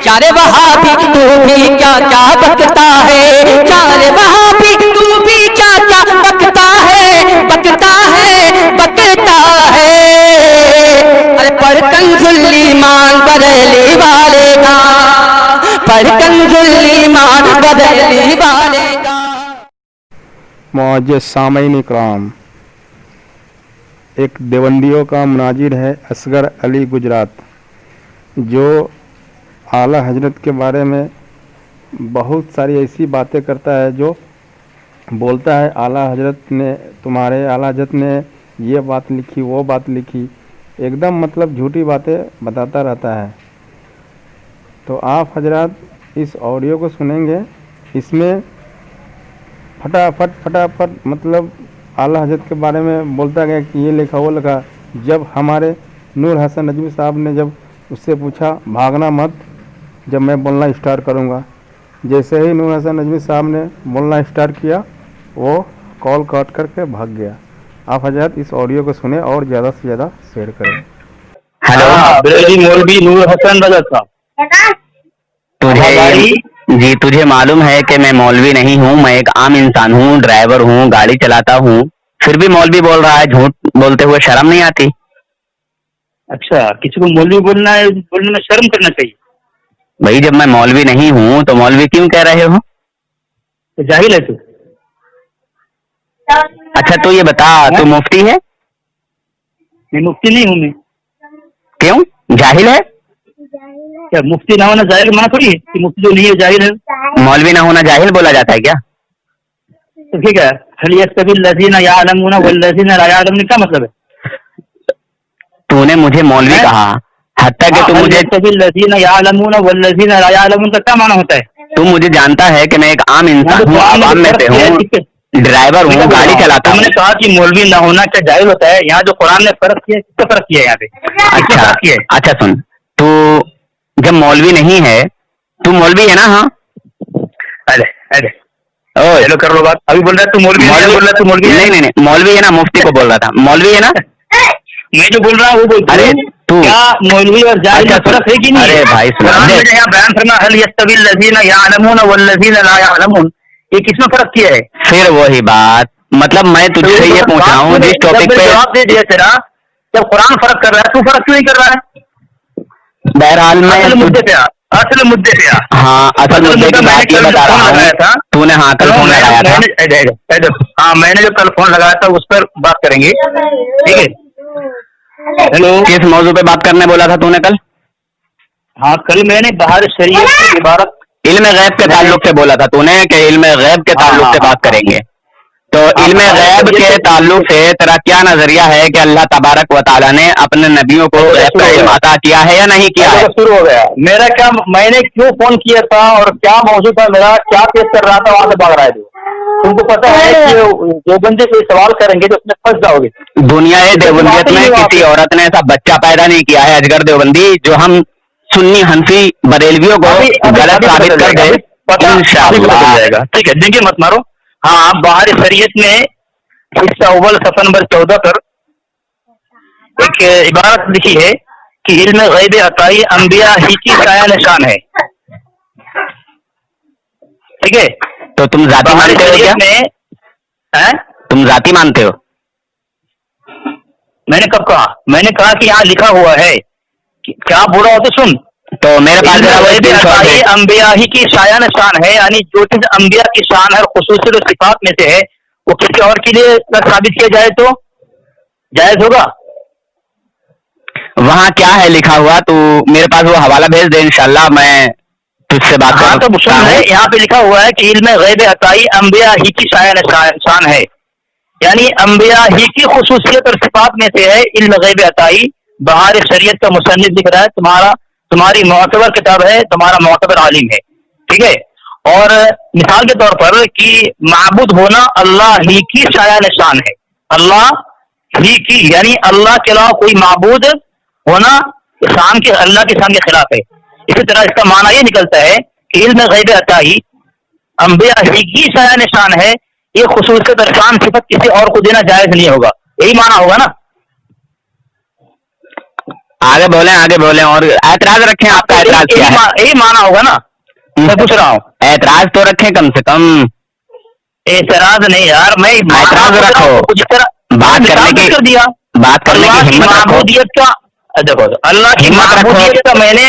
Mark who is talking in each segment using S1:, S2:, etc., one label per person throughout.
S1: چارے وہابی تو بھی کیا کیا بکتا ہے، چارے وہابی تو بھی کیا کیا بکتا ہے، بکتا ہے، بکتا ہے۔ ارے پر کنز الایمان بریلی والے کا، پر کنز الایمان بریلی والے کا۔
S2: معزز سامعین اکرام، ایک دیوبندیوں کا مناظر ہے اصغر علی گجرات، جو اعلیٰ حضرت کے بارے میں بہت ساری ایسی باتیں کرتا ہے، جو بولتا ہے اعلیٰ حضرت نے، تمہارے اعلیٰ حضرت نے یہ بات لکھی، وہ بات لکھی، ایک دم مطلب جھوٹی باتیں بتاتا رہتا ہے۔ تو آپ حضرات اس آڈیو کو سنیں گے، اس میں فٹافٹ مطلب اعلیٰ حضرت کے بارے میں بولتا گیا کہ یہ لکھا وہ لکھا۔ جب ہمارے نور حسن نجوی صاحب نے جب اس سے پوچھا بھاگنا مت جب میں بولنا اسٹارٹ کروں گا، جیسے ہی نور حسن نجوی صاحب نے بولنا اسٹارٹ کیا وہ کال کاٹ کر کے بھاگ گیا۔ آپ حضرات اس آڈیو کو سنیں اور زیادہ سے زیادہ شیئر کریں۔
S3: ہیلو مولوی نور حسن رضا صاحب، تجھے معلوم ہے کہ میں مولوی نہیں ہوں، میں ایک عام انسان ہوں، ڈرائیور ہوں، گاڑی چلاتا ہوں، پھر بھی مولوی بول رہا ہے، جھوٹ بولتے ہوئے شرم نہیں آتی؟
S4: اچھا، کسی کو مولوی بولنے میں شرم کرنا چاہیے
S3: بھائی، جب میں مولوی نہیں ہوں تو مولوی کیوں کہہ رہے ہو؟
S4: تو جاہل ہے تو۔
S3: اچھا تو یہ بتا، تو مفتی ہے؟
S4: میں مفتی نہیں ہوں۔ میں
S3: کیوں جاہل ہے؟
S4: کیا مفتی نہ ہونا جاہل منع تھوڑی ہے کہ مفتی جو نہیں ہے جاہل ہے؟
S3: مولوی نہ ہونا جاہل بولا جاتا ہے کیا؟
S4: تو ٹھیک ہے، هل يستوي الذين يعلمون والذين لا يعلمون کا مطلب ہے؟
S3: تو نے مجھے مولوی کہا، حتیٰ کہ
S4: هل يستوي الذين يعلمون والذين لا يعلمون کا کیا معنی ہوتا ہے؟
S3: تو مجھے جانتا ہے کہ میں ایک عام انسان ہوں، عوام میں سے ہوں، ڈرائیور ہوں، گاڑی چلاتا ہوں۔
S4: تم نے کہا کہ مولوی نہ ہونا کیا جاہل ہوتا ہے؟ یہاں جو قرآن نے فرق کیا ہے، کس کا فرق کیا ہے یہاں پہ؟
S3: اچھا سن، تو جب مولوی نہیں ہے تو مولوی ہے نا؟ ہاں
S4: چلو کر لو بات، ابھی بول رہا ہے تو مولوی نہیں،
S3: نہیں مولوی ہے نا، مفتی کو بول رہا تھا، مولوی ہے نا؟
S4: میں جو بول رہا ہوں وہ بولتا ہوں، کیا مولوی اور جاہل میں فرق ہے کہ نہیں؟
S3: ارے بھائی
S4: قرآن میں جو یہاں بیان کرنا هل يستوي الذين يعلمون والذين لا يعلمون، یہ کس میں فرق کیا ہے؟
S3: پھر وہی بات، مطلب میں تجھ سے یہ پوچھ رہا ہوں جس ٹاپک پہ
S4: جواب دے دیا تیرا، جب قرآن فرق کر رہا ہے تو فرق کیوں نہیں کر رہا ہے؟
S3: بہرحال میں
S4: اصل مدے پہ
S3: ہاں اصل مدے کی بات یہ بتا رہا ہوں، تو نے ہاں کل فون لگایا تھا۔
S4: ہاں میں نے جو کل فون لگایا تھا اس پر بات کریں گے، ٹھیک ہے؟ ہیلو،
S3: کس موضوع پہ بات کرنے بولا تھا تو نے کل؟
S4: ہاں کل میں نے بہار شریعت کی عبارت
S3: علم غیب کے تعلق سے بولا تھا تو نے کہ علم غیب کے تعلق سے بات کریں گے، تو علم غیب کے تعلق سے تیرا کیا نظریہ ہے کہ اللہ تبارک و تعالیٰ نے اپنے نبیوں کو غیب کا علم عطا کیا ہے یا نہیں کیا ہے؟
S4: شروع ہو گیا میرا، کیا میں نے کیوں فون کیا تھا اور کیا موضوع تھا میرا، کیا پیش کر رہا تھا، وہاں سے بھاگ رہا ہے؟ تم کو پتا ہے کہ جو بندے کوئی سوال کریں گے تو اس میں پھنس جاؤ گے۔
S3: دنیا دیوبندیت میں کسی عورت نے ایسا بچہ پیدا نہیں کیا ہے اجگر دیوبندی جو ہم سنی حنفی بریلویوں کو غلط ثابت کر دے۔
S4: انشاءاللہ ٹھیک ہے، دیکھیے مت مارو۔ ہاں بہار شریعت میں حصہ اول صفحہ نمبر 14 پر ایک عبارت لکھی ہے کہ علم غیب عطائی انبیاء ہی کی سایہ نشان ہے، ٹھیک ہے؟
S3: تو تم ذاتی مانتے ہو کیا؟ تم ذاتی مانتے ہو؟
S4: میں نے کب کہا؟ میں نے کہا کہ یہاں لکھا ہوا ہے، کیا بولا ہو تو سن،
S3: تو میرے پاس
S4: انبیاء ہی کی سایہ نشان ہے، یعنی جو چیز انبیاء کی شان ہے، خصوصیت و صفات میں سے ہے، وہ کسی اور کے لیے ثابت کیا جائے تو جائز ہوگا؟
S3: وہاں کیا ہے لکھا ہوا؟ تو میرے پاس وہ حوالہ بھیج دے، انشاءاللہ میں تجھ سے بات کروں۔
S4: تو سن ہے، یہاں پہ لکھا ہوا ہے کہ علم غیب عطائی انبیاء ہی کی سایہ نشان ہے، یعنی انبیاء ہی کی خصوصیت اور صفات میں سے ہے علم غیب عطائی۔ بہار شریعت کا مصنف لکھ رہا ہے، تمہاری معتبر کتاب ہے، تمہارا معتبر عالم ہے، ٹھیک ہے؟ اور مثال کے طور پر کہ معبود ہونا اللہ ہی کی سایہ نشان ہے، اللہ ہی کی، یعنی اللہ کے علاوہ کوئی معبود ہونا اللہ کے شان کے خلاف ہے۔ اسی طرح اس کا معنی یہ نکلتا ہے کہ علم غیب عطائی انبیاء ہی کی سایہ نشان ہے، یہ خصوصیت اور شان صفت کسی اور کو دینا جائز نہیں ہوگا، یہی معنی ہوگا نا؟
S3: آگے بولیں اور اعتراض رکھیں. آپ کا اعتراض کیا ہے؟
S4: یہی مانا ہوگا نا. میں پوچھ رہا ہوں
S3: اعتراض تو رکھیں کم سے کم.
S4: اعتراض نہیں یار, میں
S3: اعتراض رکھو.
S4: جس طرح
S3: بات کرنے کی
S4: کر دیا
S3: بات کرنے کی
S4: اللہ کی
S3: ہمت رکھو.
S4: معبودیت کا, دیکھو اللہ کی
S3: ہمت رکھو.
S4: معبودیت کا میں نے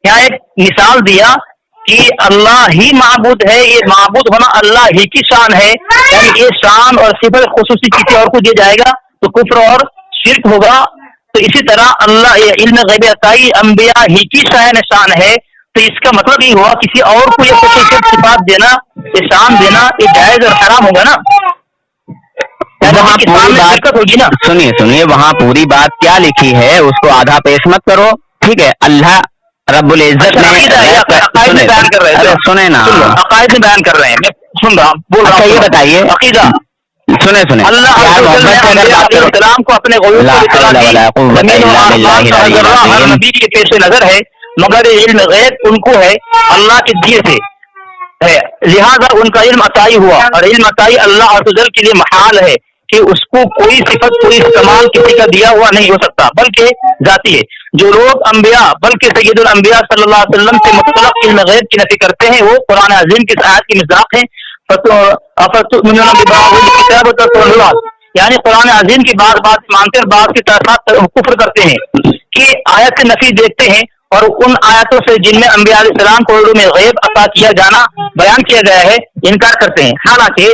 S4: یہاں ایک مثال دیا کہ اللہ ہی معبود ہے. یہ معبود ہونا اللہ ہی کی شان ہے, یعنی یہ شان اور صفت خصوصی کسی اور کو دیا جائے گا تو کفر اور شرک ہوگا. تو اسی طرح اللہ علم غیب عطائی انبیاء ہی کی شان ہے. تو اس کا مطلب یہ ہوا کسی اور کو یہ خصوصیت صفات دینا, یہ شان دینا, یہ جائز اور حرام ہوگا نا.
S3: وہاں پوری بات
S4: ہوگی نا.
S3: سنیے وہاں پوری بات کیا لکھی ہے اس کو آدھا پیش مت کرو, ٹھیک ہے. اللہ رب العزت نے
S4: بیان کر رہے ہیں,
S3: سنیں نا,
S4: عقائد میں بیان کر رہے ہیں, میں سن رہا ہوں, بول رہا ہوں.
S3: یہ بتائیے
S4: عقیدہ
S3: سنیں
S4: اللہ السلام کو اپنے نبی کے پیش نظر ہے, مگر علم غیب ان کو ہے اللہ کے دیے سے ہے, لہذا ان کا علم عطائی ہوا, اور علم عطائی اللہ عز و جل کے لیے محال ہے کہ اس کو کوئی صفت کوئی استعمال کسی کا دیا ہوا نہیں ہو سکتا, بلکہ ذاتی ہے. جو لوگ انبیاء بلکہ سید الانبیاء صلی اللہ علیہ وسلم سے مطلق علم غیب کی نفی کرتے ہیں, وہ قرآن عظیم کی آیت کی مصداق ہیں. یعنی قرآن عظیم کی بات مانتے اور بعض کے ساتھ کفر کرتے ہیں کہ آیت سے نفی دیکھتے ہیں, اور ان آیتوں سے جن میں انبیاء علیہ السلام کو علوم غیب عطا کیا جانا بیان کیا گیا ہے انکار کرتے ہیں. حالانکہ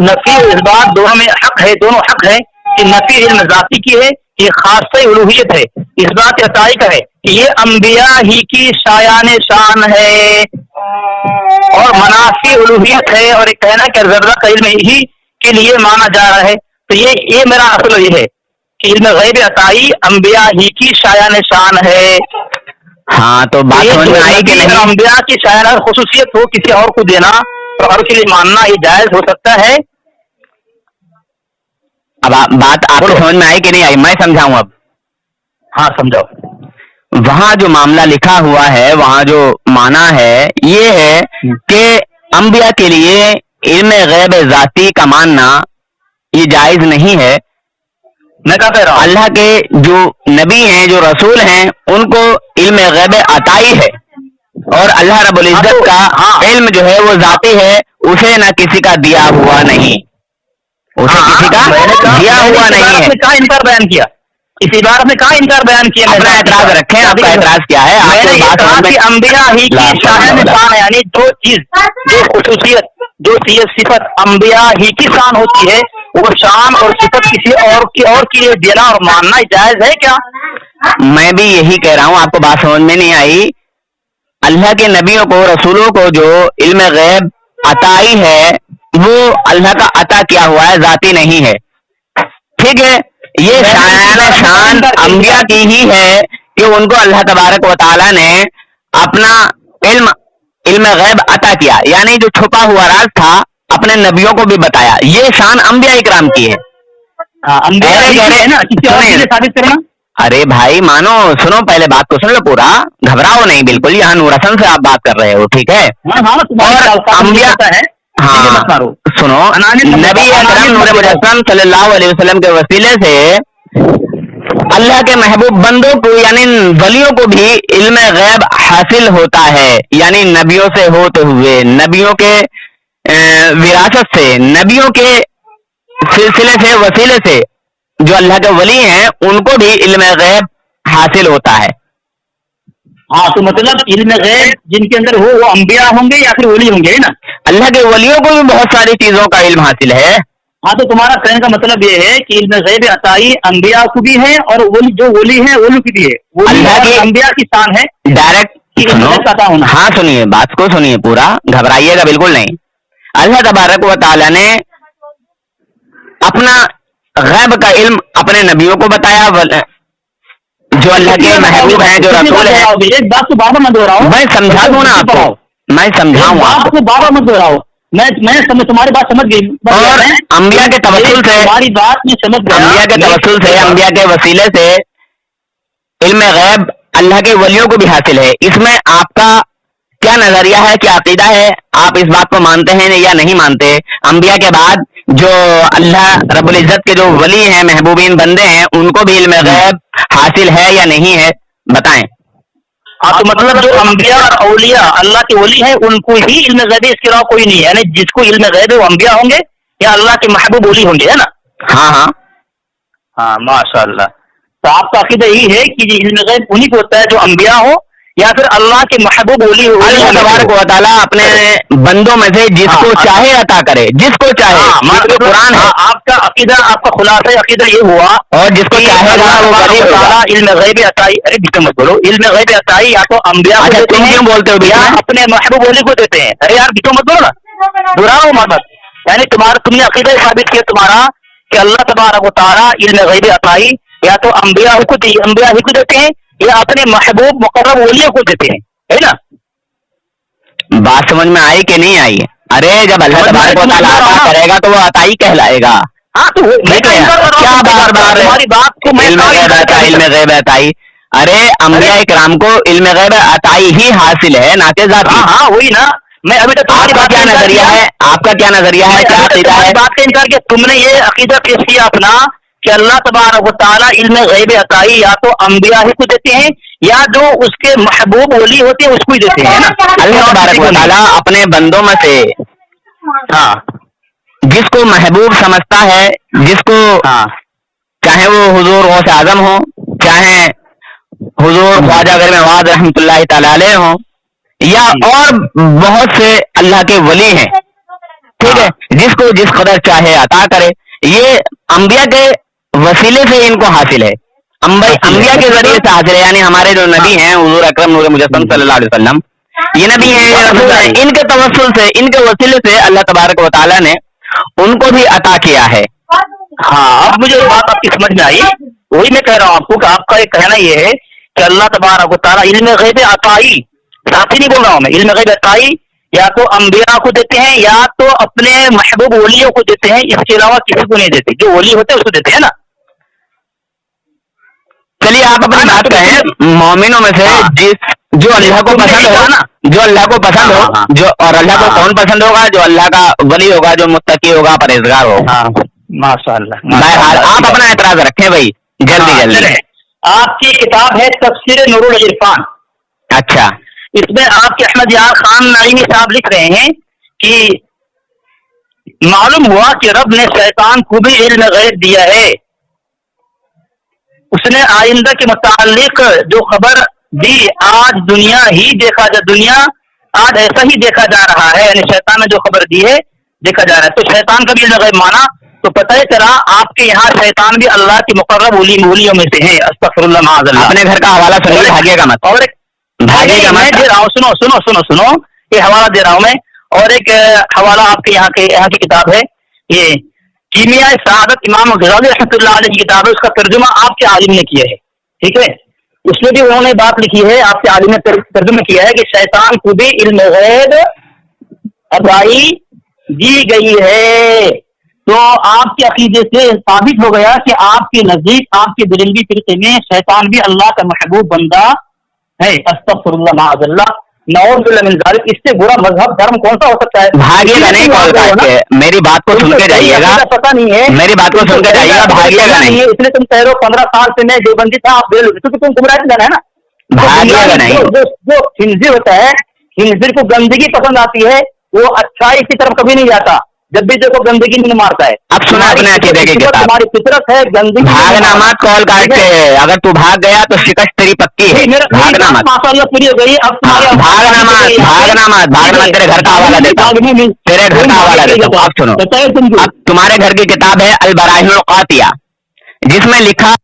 S4: نفی اور اثبات دونوں میں حق ہے, دونوں حق ہے کہ نفی علم ذاتی کی ہے, یہ خاصہ الوہیت ہے, اثبات عطائی کا ہے کہ یہ انبیاء ہی کی شایان شان ہے اور منافی الوہیت ہے, اور ایک کہنا کہ ذرہ کا علم ہی کے لیے مانا جا رہا ہے. تو یہ میرا اصل یہ ہے کہ علم غیب عطائی انبیاء ہی کی شایان شان ہے.
S3: ہاں تو بات سمجھ میں آئی کہ نہیں؟
S4: انبیاء کی شایان خصوصیت ہو کسی اور کو دینا اور کے لیے ماننا یہ جائز ہو سکتا ہے.
S3: اب بات آپ کو سمجھ میں آئی کہ نہیں آئی؟ میں سمجھاؤں اب.
S4: ہاں سمجھاؤ.
S3: وہاں جو معاملہ لکھا ہوا ہے, وہاں جو معنی ہے یہ ہے کہ انبیاء کے لیے علم غیب ذاتی کا ماننا یہ جائز نہیں ہے.
S4: میں کہا کہہ رہا ہوں
S3: اللہ کے جو نبی ہیں, جو رسول ہیں, ان کو علم غیب عطائی ہے, اور اللہ رب العزت کا علم جو ہے وہ ذاتی ہے, اسے نہ کسی کا دیا ہوا نہیں, اسے کسی کا دیا ہوا نہیں ہے.
S4: کہاں انکار بیان کیا, اس عبارت میں کہاں انکار بیان کیا؟
S3: اپنا اعتراض رکھیں, آپ کا اعتراض کیا ہے؟
S4: میں نے یہ کہا کہ انبیاء ہی کی شان ہے, یعنی جو چیز جو خصوصیت جو صفت انبیاء ہی کی شان ہوتی ہے وہ شان اور صفت کسی اور کی دینا اور ماننا جائز ہے کیا؟
S3: میں بھی یہی کہہ رہا ہوں, آپ کو بات سمجھ میں نہیں آئی. اللہ کے نبیوں کو, رسولوں کو جو علم غیب عطائی ہے وہ اللہ کا عطا کیا ہوا ہے, ذاتی نہیں ہے, ٹھیک ہے. یہ شان انبیاء کی ہی ہے کہ ان کو اللہ تبارک و تعالیٰ نے اپنا علم غیب عطا کیا, یعنی جو چھپا ہوا راز تھا اپنے نبیوں کو بھی بتایا. یہ شان انبیاء اکرام کی ہے. ارے بھائی مانو, سنو پہلے بات کو سن لو پورا, گھبراؤ نہیں بالکل, یہاں نور حسن سے آپ بات کر رہے ہو, ٹھیک ہے. اور انبیاء, ہاں سنو, نبی اکرم نور مجسم صلی اللہ علیہ وسلم کے وسیلے سے اللہ کے محبوب بندوں کو یعنی ولیوں کو بھی علم غیب حاصل ہوتا ہے, یعنی نبیوں سے ہوتے ہوئے, نبیوں کے وراثت سے, نبیوں کے سلسلے سے, وسیلے سے جو اللہ کے ولی ہیں ان کو بھی علم غیب حاصل ہوتا ہے.
S4: ہاں تو مطلب علم غیب جن کے اندر ہو وہ انبیاء ہوں گے یا پھر ولی ہوں گے نا؟
S3: اللہ کے ولیوں کو بھی بہت ساری چیزوں کا علم حاصل ہے.
S4: ہاں تو تمہارا کہنے کا مطلب یہ ہے کہ علم غیب عطائی انبیاء کو بھی ہے اور جو ولی ہیں ان کی بھی ہے, اللہ کی انبیاء کی شان ہے
S3: ڈائریکٹ. ہاں سنیے, بات کو سنیے پورا, گھبرائیے گا بالکل نہیں. اللہ تبارک و تعالیٰ نے اپنا غیب کا علم اپنے نبیوں کو بتایا, جو اللہ کے محبوب ہیں, جو رسول ہیں.
S4: ایک بات تو بار بار میں دہراؤں,
S3: میں سمجھا دوں نا آپ کو, میں سمجھاؤں آپ کو,
S4: بار بار مت دہراؤ, میں تمہاری بات سمجھ گئی.
S3: اور انبیاء کے توسل سے,
S4: تمہاری بات میں سمجھ گیا,
S3: انبیاء کے توسل سے, انبیاء کے وسیلے سے علم غیب اللہ کے ولیوں کو بھی حاصل ہے. اس میں آپ کا کیا نظریہ ہے, کیا عقیدہ ہے؟ آپ اس بات کو مانتے ہیں یا نہیں مانتے؟ انبیاء کے بعد جو اللہ رب العزت کے جو ولی ہیں محبوبین بندے ہیں ان کو بھی علم غیب حاصل ہے یا نہیں ہے بتائیں.
S4: ہاں تو مطلب جو انبیاء اور اولیاء اللہ کے ولی ہیں ان کو ہی علم غیب ہے, اس کے علاوہ کوئی نہیں ہے, یعنی جس کو علم غیب ہے وہ انبیاء ہوں گے یا اللہ کے محبوب ولی ہوں گے, ہے نا؟
S3: ہاں ہاں
S4: ہاں ماشاء اللہ. تو آپ کا عقیدہ یہی ہے کہ علم غیب انہی کو ہوتا ہے جو انبیاء ہو یا پھر اللہ کے محبوب ولی ہو.
S3: اللہ تبارک و تعالیٰ اپنے بندوں میں سے جس کو چاہے عطا کرے, جس کو چاہے. قرآن ہے
S4: آپ کا عقیدہ, آپ کا خلاصہ عقیدہ یہ ہوا,
S3: اور جس کو چاہے گا وہ ولی ہوگا.
S4: علم غیب عطائی, ارے بیچ مت بولو, علم غیب عطائی یا تو انبیاء کو دیتے
S3: تم
S4: ہیں
S3: کیوں بولتے ہو
S4: یا اپنے محبوب ولی کو دیتے ہیں. ارے یار بیچ مت بولو نا, برا ہو مت. یعنی تم نے عقیدہ ثابت کیا تمہارا کہ اللہ تبارک و تعالیٰ علم غیب عطائی یا تو انبیاء ہی کو دیتے ہیں یا اپنے محبوب مقرب ولیوں کو دیتے ہیں, ہے نا؟
S3: بات سمجھ میں آئی کہ نہیں آئی؟ ارے جب اللہ تبارک و تعالیٰ عطا کرے گا تو وہ عطائی کہلائے گا.
S4: ہاں تو
S3: کیا بار بار
S4: ہماری بات کو
S3: علم غیب عطائی, علم غیب عطائی. ارے انبیاء کرام کو علم غیب عطائی ہی حاصل ہے, نہ کہ ذاتی.
S4: ہاں وہی نا, میں ابھی تو
S3: آپ کا کیا نظریہ ہے, آپ کا کیا نظریہ ہے, کیا عقیدہ ہے؟
S4: بات کا انکار کیا تم نے یہ عقیدہ پیش کیا اپنا کہ اللہ تبارک و تعالیٰ علم غیب عطائی یا تو انبیاء ہی کو دیتے ہیں یا جو اس کے محبوب ولی ہوتے ہیں اس کو ہی دیتے ہیں, نا؟
S3: اللہ تبارک و تعالیٰ اپنے بندوں میں سے
S4: ہاں
S3: جس کو محبوب سمجھتا ہے, جس کو چاہے وہ حضور غوث اعظم ہو, چاہے حضور خواجہ غیر نواز رحمۃ اللہ تعالی علیہ ہوں, یا اور بہت سے اللہ کے ولی ہیں, ٹھیک ہے, جس کو جس قدر چاہے عطا کرے. یہ انبیاء کے وسیلے سے ان کو حاصل ہے, انبیاء کے ذریعے سے حاصل ہے. یعنی ہمارے جو نبی ہیں حضور اکرم نور مجسم صلی اللہ علیہ وسلم, یہ نبی ہیں, یہ رسول ہیں, ان کے توسل سے, ان کے وسیلے سے اللہ تبارک و تعالیٰ نے ان کو بھی عطا کیا ہے.
S4: ہاں اب مجھے بات آپ کی سمجھ میں آئی. وہی میں کہہ رہا ہوں آپ کو کہ آپ کا ایک کہنا یہ ہے کہ اللہ تبارک و تعالیٰ علم غیب عطائی, ساتھ ہی نہیں بول رہا ہوں میں, علم غیب عطائی یا تو انبیاء کو دیتے ہیں یا تو اپنے محبوب ولیوں کو دیتے ہیں, اس کے علاوہ کسی کو نہیں دیتے. جو ولی ہوتے ہیں اس کو دیتے ہیں, نا؟
S3: چلیے آپ اپنی بات کہیں. مومنوں میں سے جو اللہ کو پسند ہو نا, جو اللہ کو پسند ہو, جو اور اللہ کو کون پسند ہوگا؟ جو اللہ کا ولی ہوگا, جو متقی ہوگا, پرہیزگار ہوگا.
S4: ماشاء اللہ.
S3: بہرحال آپ اپنا اعتراض رکھیں بھائی, جلدی جلدی.
S4: آپ کی کتاب ہے تفسیر نور العرفان.
S3: اچھا,
S4: اس میں آپ کے احمد یار خان نعیمی صاحب لکھ رہے ہیں کہ معلوم ہوا کہ رب نے شیطان کو بھی علم غیب دیا ہے. اس نے آئندہ کے متعلق جو خبر دی, آج دنیا آج ایسا ہی دیکھا جا رہا ہے. یعنی شیطان نے جو خبر دی ہے دیکھا جا رہا ہے. تو شیطان کا بھی علم غیب مانا تو پتہ ہی چلا آپ کے یہاں شیطان بھی اللہ کی مقرب ولیوں میں سے ہیں. استغفر اللہ معاذ اللہ.
S3: اپنے گھر کا حوالہ سنیے, بھاگیے گا مت.
S4: اور میں دے رہا ہوں, سنو یہ حوالہ دے رہا ہوں میں. اور ایک حوالہ آپ کے یہاں کی کتاب ہے, یہ کیمیا سعادت امام غزالی رحمۃ اللہ علیہ کی کتاب ہے. اس کا ترجمہ آپ کے عالم نے کیا ہے, ٹھیک ہے. اس میں بھی انہوں نے بات لکھی ہے, آپ کے عالم نے ترجمہ کیا ہے کہ شیطان کو بھی علم غیب عطائی دی گئی ہے. تو آپ کے عقیدے سے ثابت ہو گیا کہ آپ کے نزدیک, آپ کے بریلوی فرقے میں شیطان بھی اللہ کا محبوب بندہ ہے. استغفر اللہ معاذ اللہ, نعوذ باللہ من ذالک. اس سے برا مذہب دھرم کون سا ہو سکتا ہے؟
S3: بھاگیے گا نہیں, کال کاٹ کے میری بات کو سن کے جائیے گا.
S4: پتا نہیں ہے,
S3: میری بات کو سن کے جائیے گا, بھاگیے گا نہیں.
S4: اس لیے تم کہہ رہے ہو 15 سال سے میں دیوبندی تھا, آپ کیونکہ تم گمراہ جانا ہے نا.
S3: بھاگیے گا نہیں.
S4: جو خنزیر ہوتا ہے, خنزیر کو گندگی پسند آتی ہے, وہ اچھائی کی طرف کبھی نہیں جاتا. جب بھی دیکھو گندگی نہیں مارتا ہے.
S3: اب سنا اپنے عقیدے کی کتاب,
S4: تمہاری فطرت ہے گندگی.
S3: بھاگنا مت, کال کاٹ کے. اگر تو بھاگ گیا تو شکست تیری پکی ہے. بھاگنا مت,
S4: ماشاءاللہ پوری ہو گئی. اب
S3: بھاگنا مت. تیرے گھر کا حوالہ دیتا ہوں, تیرے گھر کا حوالہ دیتا ہوں. اب سنو, اب تمہارے گھر کی کتاب ہے البراہین القاطعہ, جس میں لکھا